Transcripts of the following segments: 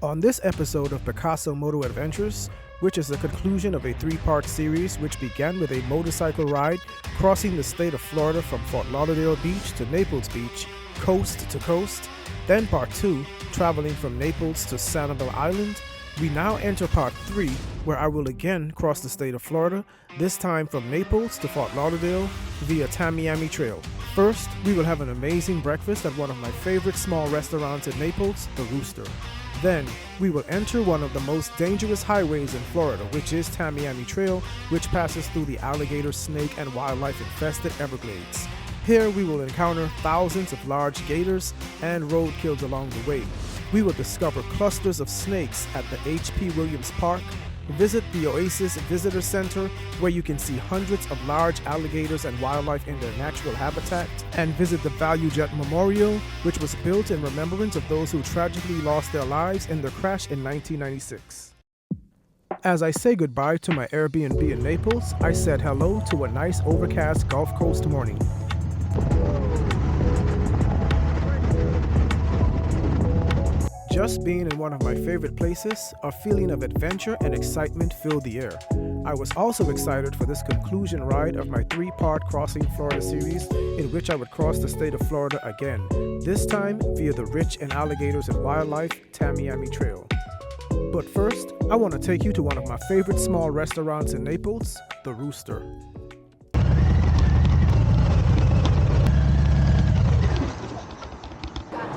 On this episode of Picasso Moto Adventures, which is the conclusion of a 3-part series which began with a motorcycle ride crossing the state of Florida from Fort Lauderdale Beach to Naples Beach, coast to coast, then part 2, traveling from Naples to Sanibel Island, we now enter part 3, where I will again cross the state of Florida, this time from Naples to Fort Lauderdale via Tamiami Trail. First, we will have an amazing breakfast at one of my favorite small restaurants in Naples, the Rooster. Then, we will enter one of the most dangerous highways in Florida, which is Tamiami Trail, which passes through the alligator, snake, and wildlife-infested Everglades. Here, we will encounter thousands of large gators and roadkills along the way. We will discover clusters of snakes at the HP Williams Park, visit the Oasis Visitor Center, where you can see hundreds of large alligators and wildlife in their natural habitat, and visit the ValueJet Memorial, which was built in remembrance of those who tragically lost their lives in the crash in 1996. As I say goodbye to my Airbnb in Naples, I said hello to a nice overcast Gulf Coast morning. Just being in one of my favorite places, a feeling of adventure and excitement filled the air. I was also excited for this conclusion ride of my 3-part Crossing Florida series, in which I would cross the state of Florida again, this time via the rich in alligators and wildlife Tamiami Trail. But first, I want to take you to one of my favorite small restaurants in Naples, the Rooster.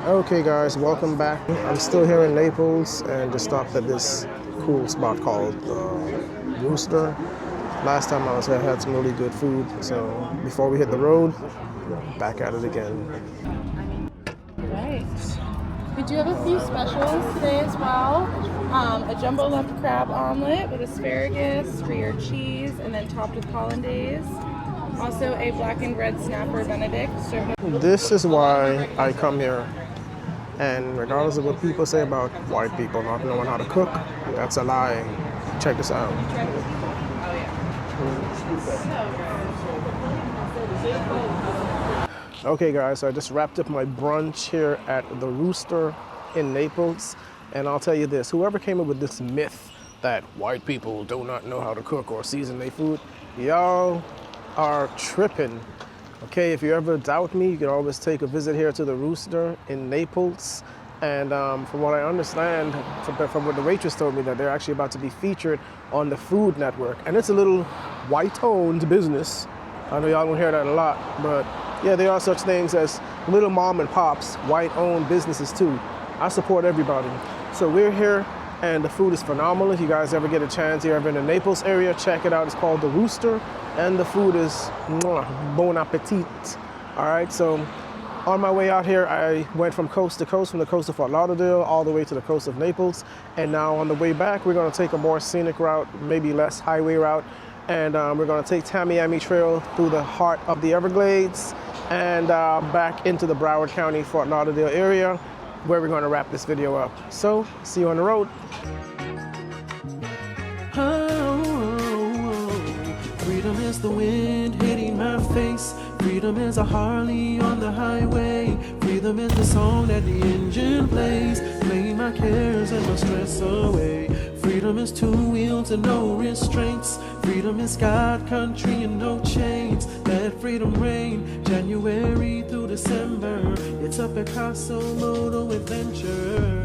Okay guys, welcome back. I'm still here in Naples and just stopped at this cool spot called Rooster. Last time I was here I had some really good food, so before we hit the road, back at it again. Right. We do have a few specials today as well. A jumbo left crab omelet with asparagus, Gruyere cheese, and then topped with hollandaise. Also a blackened red snapper benedict served. This is why I come here. And regardless of what people say about white people not knowing how to cook, that's a lie. Check this out. Okay guys, so I just wrapped up my brunch here at the Rooster in Naples. And I'll tell you this, whoever came up with this myth that white people do not know how to cook or season their food, y'all are tripping. Okay, if you ever doubt me, you can always take a visit here to the Rooster in Naples. And from what I understand, from what the waitress told me, that they're actually about to be featured on the Food Network. And it's a little white-owned business. I know y'all don't hear that a lot, but yeah, there are such things as little mom and pops, white-owned businesses too. I support everybody. So we're here, and the food is phenomenal. If you guys ever get a chance, you're ever in the Naples area, check it out. It's called the Rooster. And the food is bon appetit. All right, so on my way out here, I went from coast to coast, from the coast of Fort Lauderdale all the way to the coast of Naples. And now on the way back, we're gonna take a more scenic route, maybe less highway route. And we're gonna take Tamiami Trail through the heart of the Everglades and back into the Broward County, Fort Lauderdale area, where we're gonna wrap this video up. So, see you on the road. Freedom is the wind hitting my face. Freedom is a Harley on the highway. Freedom is the song that the engine plays, playing my cares and my stress away. Freedom is 2 wheels and no restraints. Freedom is God, country, and no chains. Let freedom reign, January through December. It's a Picasso Moto adventure.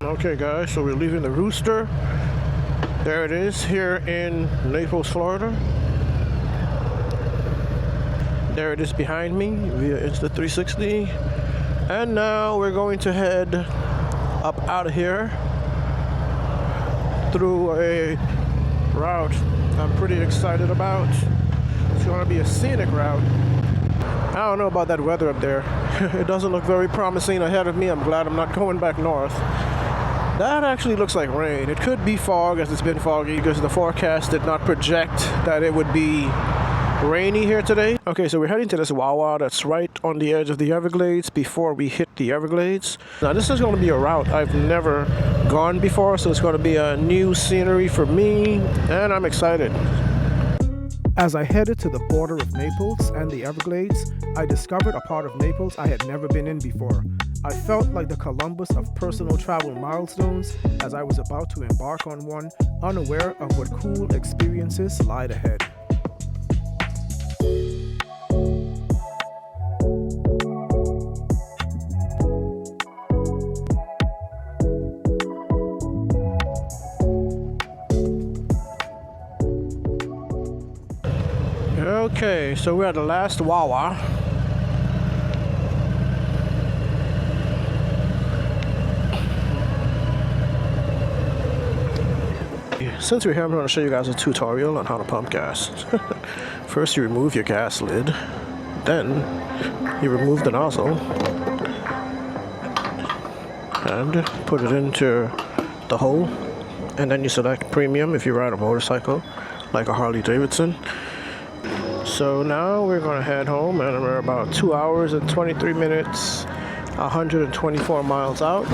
Okay guys, so we're leaving the Rooster. There it is here in Naples, Florida. There it is behind me via Insta360. And now we're going to head up out of here through a route I'm pretty excited about. It's going to be a scenic route. I don't know about that weather up there. It doesn't look very promising ahead of me. I'm glad I'm not going back north. That actually looks like rain. It could be fog, as it's been foggy, because the forecast did not project that it would be rainy here today. Okay, so we're heading to this Wawa that's right on the edge of the Everglades before we hit the Everglades. Now this is going to be a route I've never gone before, so it's going to be a new scenery for me, and I'm excited. As I headed to the border of Naples and the Everglades, I discovered a part of Naples I had never been in before. I felt like the Columbus of personal travel milestones as I was about to embark on one, unaware of what cool experiences lied ahead. Okay, so we're at the last Wawa. Since we're here, I'm going to show you guys a tutorial on how to pump gas. First, you remove your gas lid. Then, you remove the nozzle. And put it into the hole. And then you select premium if you ride a motorcycle, like a Harley-Davidson. So now we're going to head home, and we're about 2 hours and 23 minutes, 124 miles out.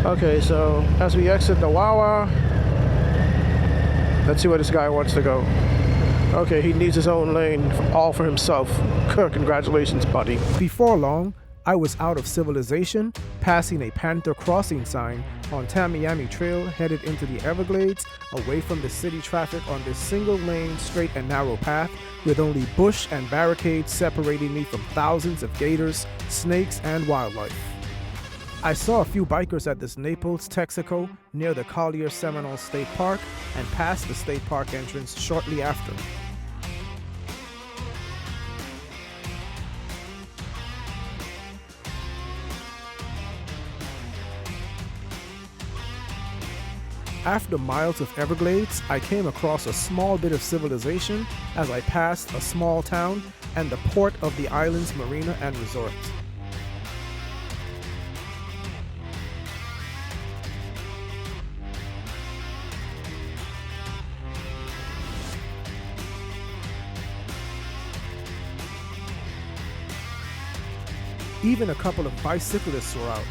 Okay, so as we exit the Wawa, let's see where this guy wants to go. Okay, he needs his own lane, all for himself. Congratulations, buddy. Before long, I was out of civilization, passing a Panther crossing sign on Tamiami Trail headed into the Everglades, away from the city traffic on this single lane, straight and narrow path, with only bush and barricades separating me from thousands of gators, snakes, and wildlife. I saw a few bikers at this Naples, Texaco, near the Collier Seminole State Park, and passed the state park entrance shortly after. After miles of Everglades, I came across a small bit of civilization as I passed a small town and the port of the island's marina and resort. Even a couple of bicyclists were out.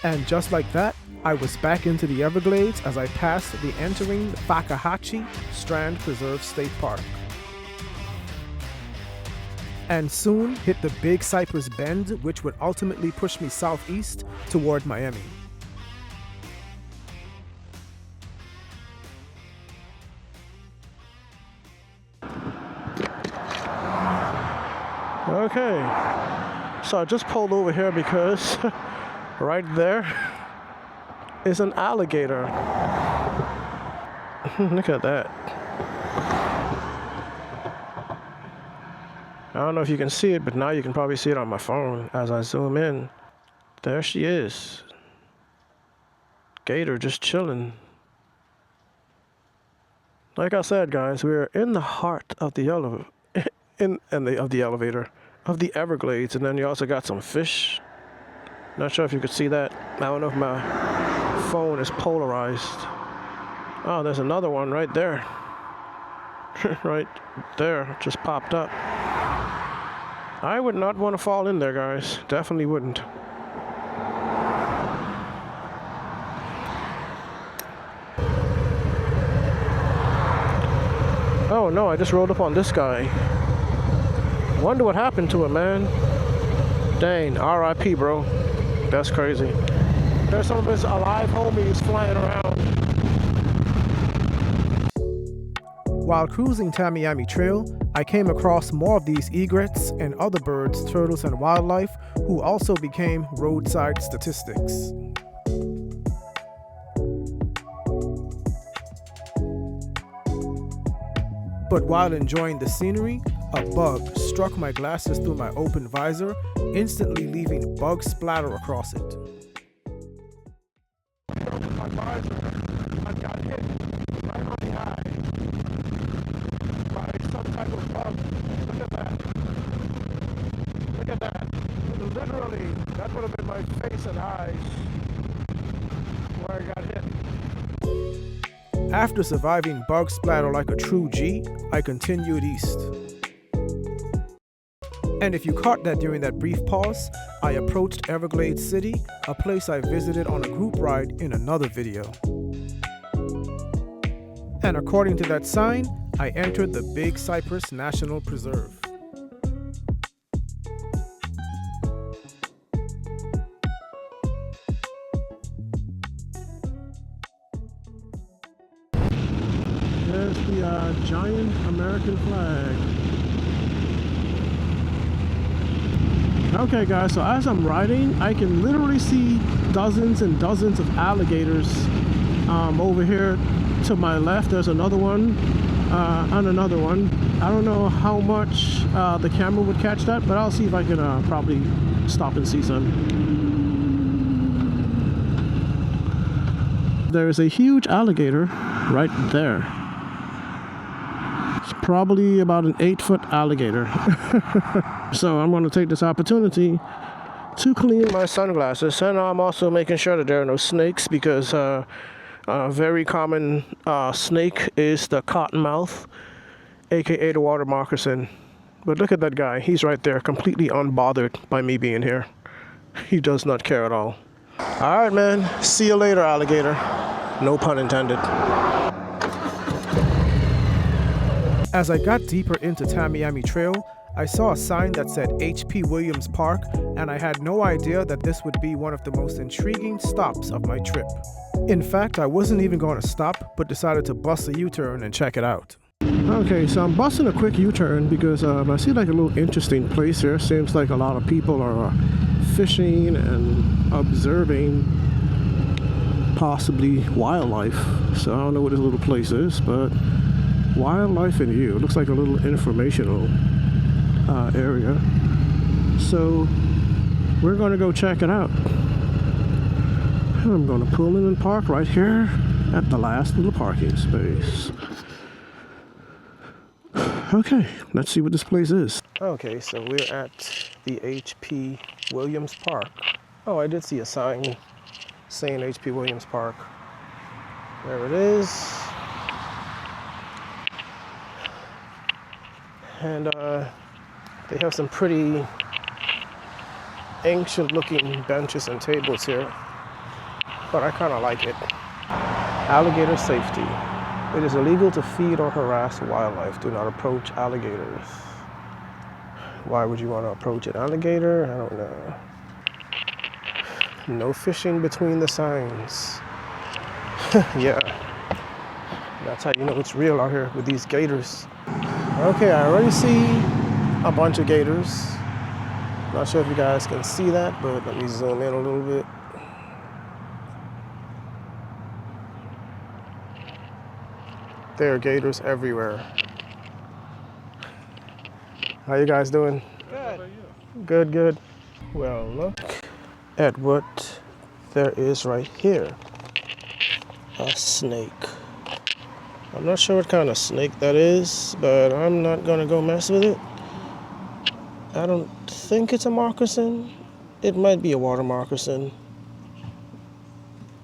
And just like that, I was back into the Everglades as I passed the entering Fakahatchee Strand Preserve State Park. And soon hit the Big Cypress Bend, which would ultimately push me southeast toward Miami. Okay, so I just pulled over here because right there is an alligator. Look at that. I don't know if you can see it, but now you can probably see it on my phone as I zoom in. There she is. Gator just chilling. Like I said, guys, we're in the heart of the elevator. Of the Everglades, and then you also got some fish. Not sure if you could see that. I don't know if my phone is polarized. Oh, there's another one right there. Right there, just popped up. I would not want to fall in there, guys. Definitely wouldn't. Oh no, I just rolled up on this guy. Wonder what happened to him, man. Dang, R.I.P., bro. That's crazy. There's some of his alive homies flying around. While cruising Tamiami Trail, I came across more of these egrets and other birds, turtles, and wildlife who also became roadside statistics. But while enjoying the scenery, a bug struck my glasses through my open visor, instantly leaving bug splatter across it. My visor, I got hit right on the eye by some type of bug. Look at that. Look at that. Literally, that would have been my face and eyes where I got hit. After surviving bug splatter like a true G, I continued east. And if you caught that during that brief pause, I approached Everglades City, a place I visited on a group ride in another video. And according to that sign, I entered the Big Cypress National Preserve. There's the giant American flag. Okay guys, so as I'm riding, I can literally see dozens and dozens of alligators over here to my left. There's another one and another one. I don't know how much the camera would catch that, but I'll see if I can probably stop and see some. There's a huge alligator right there. It's probably about an 8-foot alligator. So I'm going to take this opportunity to clean my sunglasses, and I'm also making sure that there are no snakes, because a very common snake is the cottonmouth, aka the water moccasin. But look at that guy, he's right there, completely unbothered by me being here. He does not care at all. All right, man, see you later, alligator. No pun intended. As I got deeper into Tamiami Trail, I saw a sign that said HP Williams Park, and I had no idea that this would be one of the most intriguing stops of my trip. In fact, I wasn't even going to stop, but decided to bust a U-turn and check it out. Okay, so I'm busting a quick U-turn because I see like a little interesting place here. Seems like a lot of people are fishing and observing possibly wildlife. So I don't know what this little place is, but wildlife and you. It looks like a little informational area. So we're going to go check it out. I'm going to pull in and park right here at the last little parking space. Okay, let's see what this place is. Okay, so we're at the HP Williams Park. Oh, I did see a sign saying HP Williams Park. There it is. And they have some pretty ancient looking benches and tables here, but I kind of like it. Alligator safety. It is illegal to feed or harass wildlife. Do not approach alligators. Why would you want to approach an alligator? I don't know. No fishing between the signs. Yeah, that's how you know it's real out here with these gators. Okay, I already see a bunch of gators. Not sure if you guys can see that, but let me zoom in a little bit. There are gators everywhere. How you guys doing? Good. Good, good. Well, look at what there is right here. A snake. I'm not sure what kind of snake that is, but I'm not gonna go mess with it. I don't think it's a moccasin. It might be a water moccasin,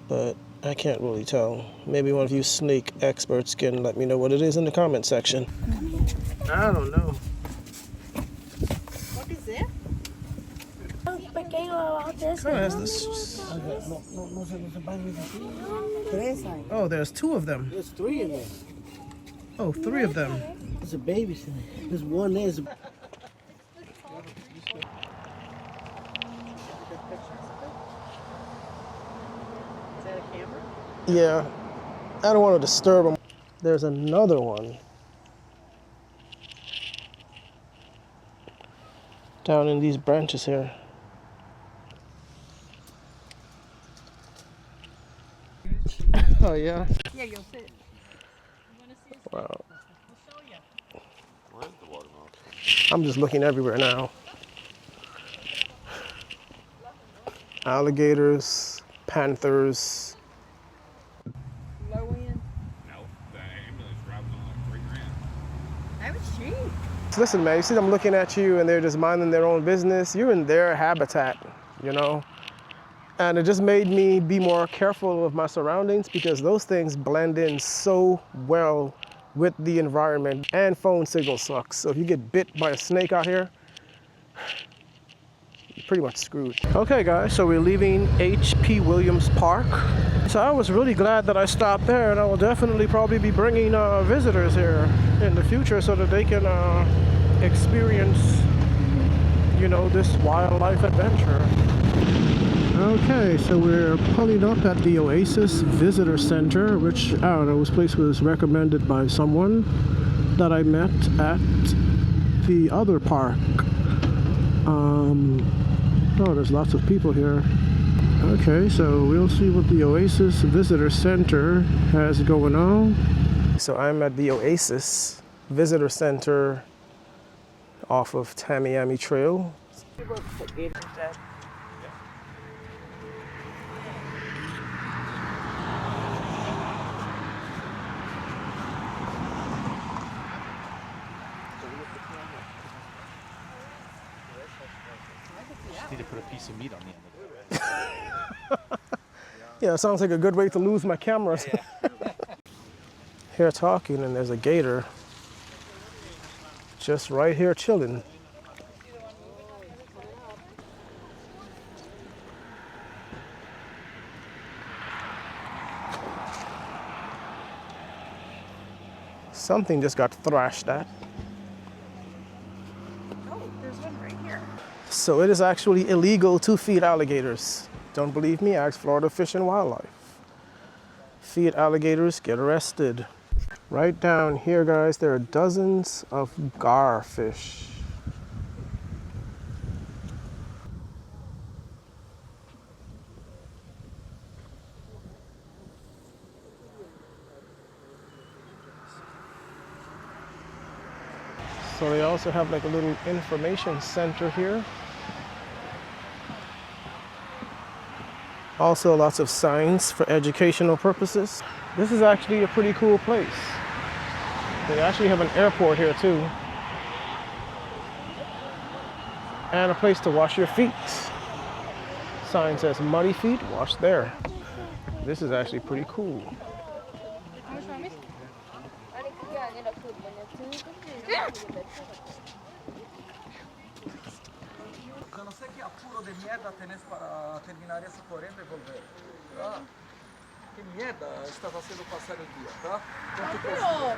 but I can't really tell. Maybe one of you snake experts can let me know what it is in the comment section. I don't know. What is it? Has this. Oh, there's two of them. There's three in there. Oh, three of them. There's a baby snake. There's one there. Is that a camera? Yeah, I don't want to disturb them. There's another one down in these branches here. Oh yeah? Yeah, you'll sit. Wow. I'm just looking everywhere now. Alligators, panthers. Low end. No, the ambulance drives on like $3,000. That was cheap. Listen, man, you see them looking at you and they're just minding their own business. You're in their habitat, you know? And it just made me be more careful of my surroundings because those things blend in so well with the environment, and phone signal sucks. So if you get bit by a snake out here, pretty much screwed. Okay guys, so we're leaving HP Williams Park. So I was really glad that I stopped there, and I will definitely probably be bringing visitors here in the future so that they can experience, you know, this wildlife adventure. Okay, so we're pulling up at the Oasis Visitor Center, which, I don't know, this place was recommended by someone that I met at the other park. Oh, there's lots of people here. Okay, so we'll see what the Oasis Visitor Center has going on. So I'm at the Oasis Visitor Center off of Tamiami Trail. Need to put a piece of meat on the end of it. Yeah, it sounds like a good way to lose my camera. Here talking, and there's a gator just right here chilling. Something just got thrashed at. Oh, there's one right here. So it is actually illegal to feed alligators. Don't believe me? Ask Florida Fish and Wildlife. Feed alligators, get arrested. Right down here, guys, there are dozens of garfish. So they also have like a little information center here. Also lots of signs for educational purposes. This is actually a pretty cool place. They actually have an airport here too. And a place to wash your feet. Sign says muddy feet, wash there. This is actually pretty cool.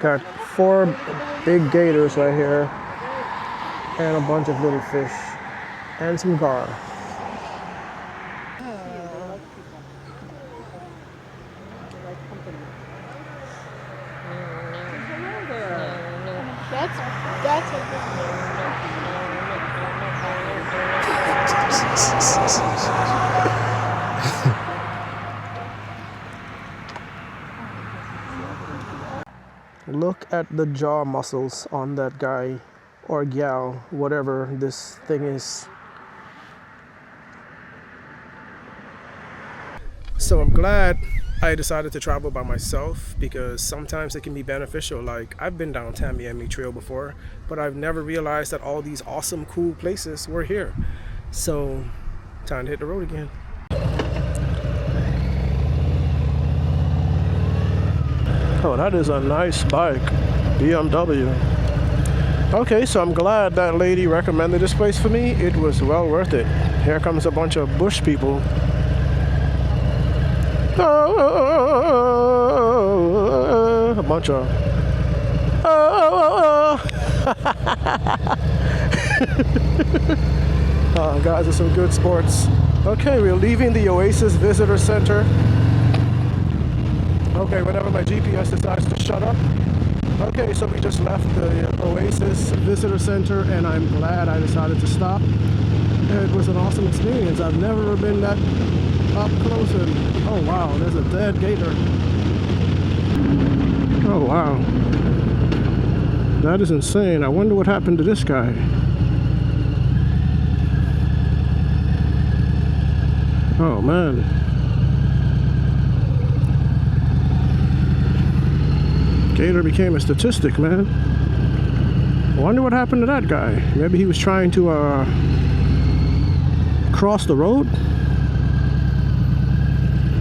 Got 4 big gators right here, and a bunch of little fish, and some gar. That's a Look at the jaw muscles on that guy or gal, whatever this thing is. So I'm glad I decided to travel by myself, because sometimes it can be beneficial. Like, I've been down Tamiami Trail before, but I've never realized that all these awesome, cool places were here. So, time to hit the road again. Oh, that is a nice bike, BMW. Okay, so I'm glad that lady recommended this place for me. It was well worth it. Here comes a bunch of bush people. A bunch of guys are some good sports. Okay, we're leaving the Oasis Visitor Center. Okay, whenever my GPS decides to shut up. Okay, so we just left the Oasis Visitor Center, and I'm glad I decided to stop. It was an awesome experience. I've never been that up close, and oh wow, there's a dead gator. Oh wow, that is insane. I wonder what happened to this guy. Oh man. Gator became a statistic, man. I wonder what happened to that guy. Maybe he was trying to cross the road.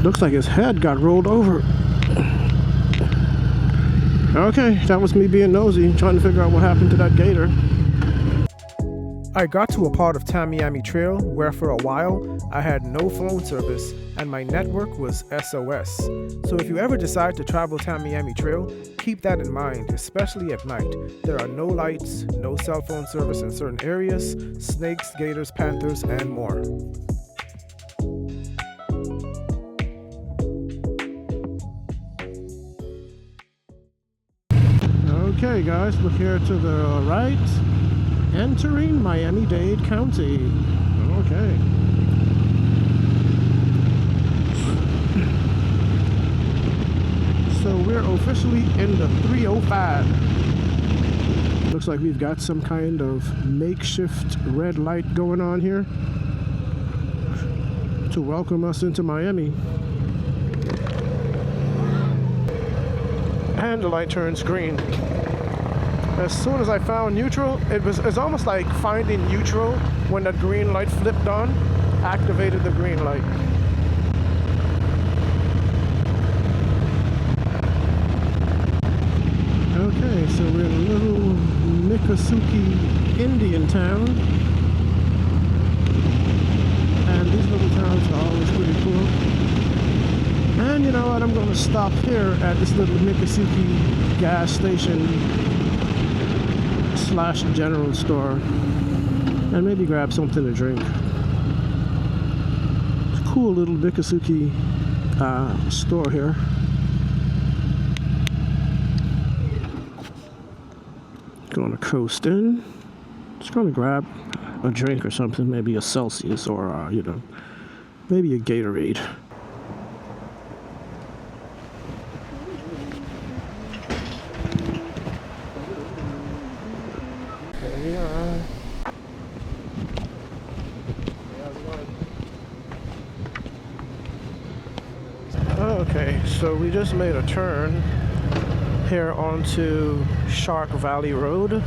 Looks like his head got rolled over. Okay, that was me being nosy, trying to figure out what happened to that gator. I got to a part of Tamiami Trail where for a while I had no phone service and my network was SOS. So if you ever decide to travel Tamiami Trail, keep that in mind, especially at night. There are no lights, no cell phone service in certain areas, snakes, gators, panthers, and more. Okay guys, look here to the right. Entering Miami-Dade County. Okay. So we're officially in the 305. Looks like we've got some kind of makeshift red light going on here to welcome us into Miami. And the light turns green. As soon as I found neutral, it's almost like finding neutral when that green light flipped on, activated the green light. Okay, so we're in a little Miccosukee Indian town. And these little towns are always pretty cool. And you know what, I'm gonna stop here at this little Miccosukee gas station / general store and maybe grab something to drink. It's a cool little Miccosukee store here. Gonna coast in. Just gonna grab a drink or something, maybe a Celsius or you know, maybe a Gatorade. Okay, so we just made a turn here onto Shark Valley Road.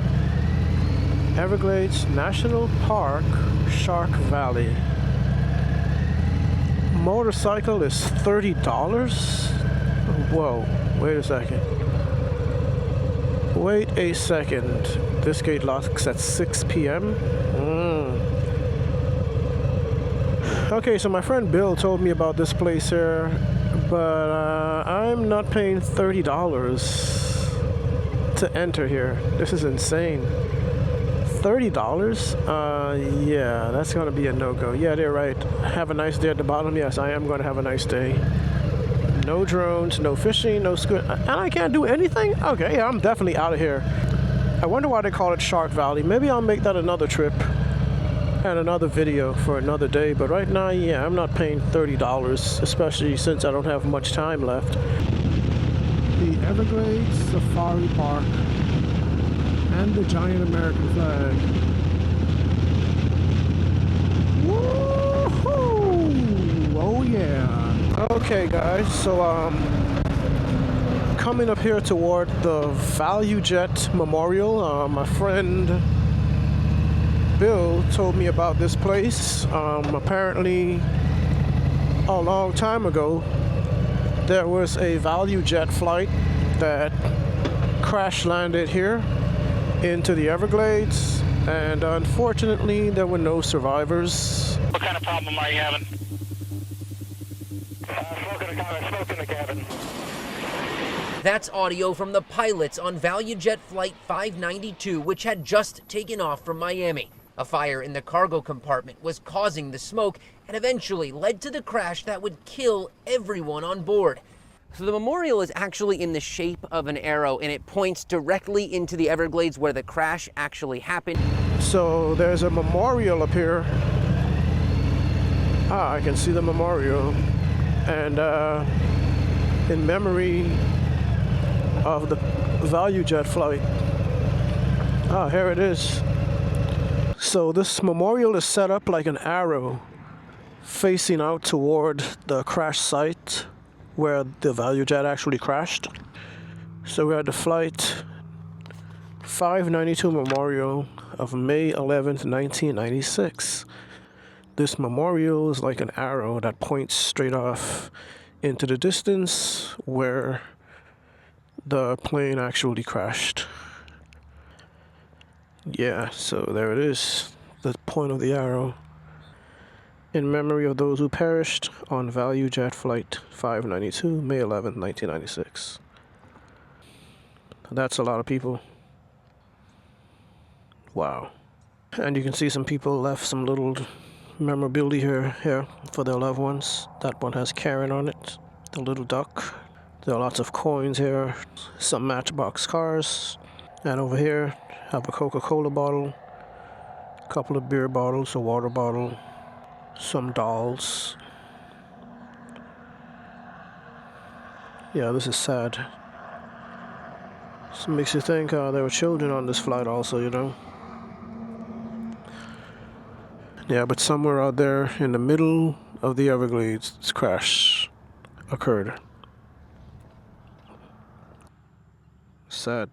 Everglades National Park, Shark Valley. Motorcycle is $30? Whoa, wait a second. Wait a second. This gate locks at 6 p.m. Okay, so my friend Bill told me about this place here, but I'm not paying $30 to enter here. This is insane. $30? Yeah, that's gonna be a no-go. Yeah, they're right. Have a nice day at the bottom. Yes, I am gonna have a nice day. No drones, no fishing, no squid, and I can't do anything? Okay, yeah, I'm definitely out of here. I wonder why they call it Shark Valley. Maybe I'll make that another trip and another video for another day, but right now, yeah, I'm not paying $30, especially since I don't have much time left. The Everglades Safari Park and the giant American flag. Woohoo! Oh yeah. Okay guys, so coming up here toward the ValueJet Memorial, my friend Bill told me about this place. Apparently a long time ago there was a ValueJet flight that crash landed here into the Everglades, and unfortunately there were no survivors. What kind of problem are you having? Smoke in the cabin. That's audio from the pilots on ValueJet Flight 592, which had just taken off from Miami. A fire in the cargo compartment was causing the smoke and eventually led to the crash that would kill everyone on board. So the memorial is actually in the shape of an arrow, and it points directly into the Everglades where the crash actually happened. So there's a memorial up here. I can see the memorial. And in memory of the ValueJet flight. Here it is. So this memorial is set up like an arrow facing out toward the crash site where the ValueJet actually crashed. So we're at the flight 592 memorial of May 11th, 1996. This memorial is like an arrow that points straight off into the distance where the plane actually crashed. Yeah, so there it is. the point of the arrow. In memory of those who perished on ValueJet Flight 592, May 11th, 1996. That's a lot of people. Wow. And you can see some people left some little memorabilia here for their loved ones. That one has Karen on it, the little duck. There are lots of coins here, some Matchbox cars. And over here, have a Coca-Cola bottle, a couple of beer bottles, a water bottle, some dolls. Yeah, this is sad. This makes you think there were children on this flight also, you know. Yeah, but somewhere out there in the middle of the Everglades, this crash occurred. Sad.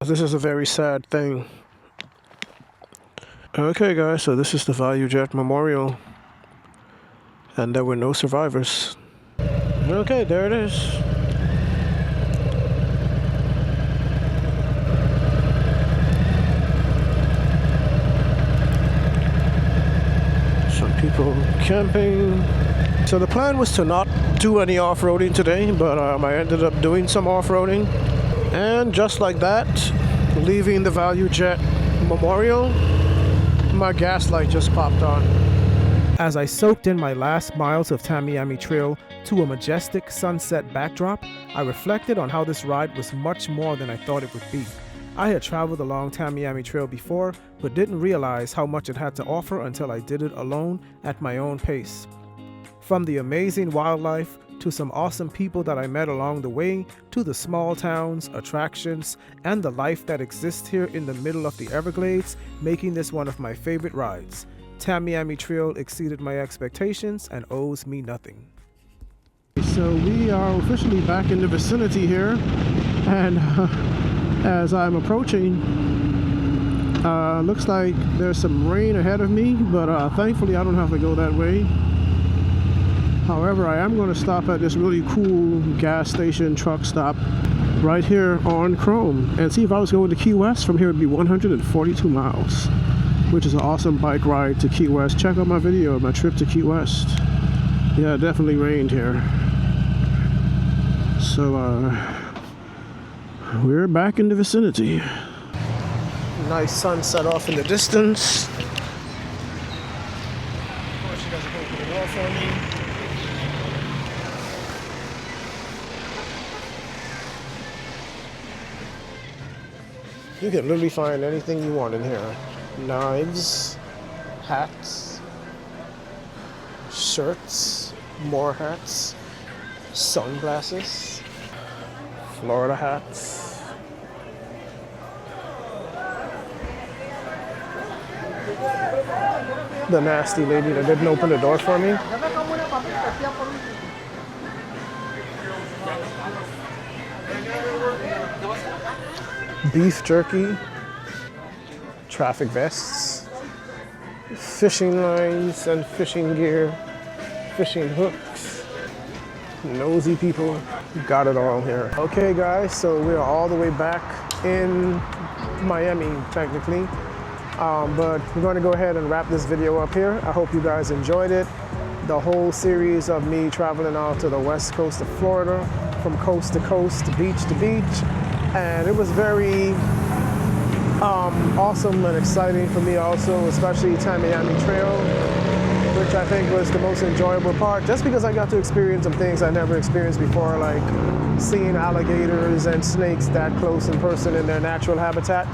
This is a very sad thing. Okay guys, so this is the ValueJet Memorial. And there were no survivors. Okay, there it is. Some people camping. So the plan was to not do any off-roading today, but I ended up doing some off-roading. And just like that, leaving the ValueJet Memorial, my gas light just popped on. As I soaked in my last miles of Tamiami Trail to a majestic sunset backdrop, I reflected on how this ride was much more than I thought it would be. I had traveled along Tamiami Trail before, but didn't realize how much it had to offer until I did it alone at my own pace. From the amazing wildlife, to some awesome people that I met along the way, to the small towns, attractions, and the life that exists here in the middle of the Everglades, making this one of my favorite rides. Tamiami Trail exceeded my expectations and owes me nothing. So we are officially back in the vicinity here, and as I'm approaching, looks like there's some rain ahead of me, but thankfully I don't have to go that way. However, I am going to stop at this really cool gas station truck stop right here on Chrome and see if I was going to Key West. From here it would be 142 miles, which is an awesome bike ride to Key West. Check out my video of my trip to Key West. Yeah, it definitely rained here. So we're back in the vicinity. Nice sunset off in the distance. Of course, she doesn't open the door for me. You can literally find anything you want in here. Knives, hats, shirts, more hats, sunglasses, Florida hats. The nasty lady that didn't open the door for me. Beef jerky, traffic vests, fishing lines and fishing gear, fishing hooks, nosy people, got it all here. Okay guys, so we're all the way back in Miami technically, but we're going to go ahead and wrap this video up here. I hope you guys enjoyed it. The whole series of me traveling out to the west coast of Florida, from coast to coast, beach to beach. And it was very awesome and exciting for me also, especially Tamiami Trail, which I think was the most enjoyable part, just because I got to experience some things I never experienced before, like seeing alligators and snakes that close in person in their natural habitat.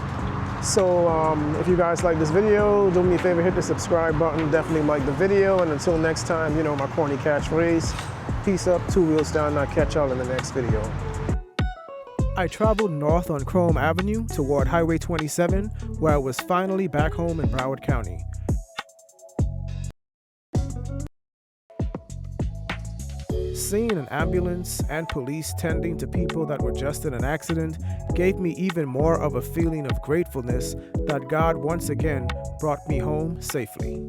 So if you guys like this video, do me a favor, hit the subscribe button, definitely like the video, and until next time, you know my corny catchphrase, peace up, 2 wheels down, I'll catch y'all in the next video. I traveled north on Chrome Avenue toward Highway 27, where I was finally back home in Broward County. seeing an ambulance and police tending to people that were just in an accident gave me even more of a feeling of gratefulness that God once again brought me home safely.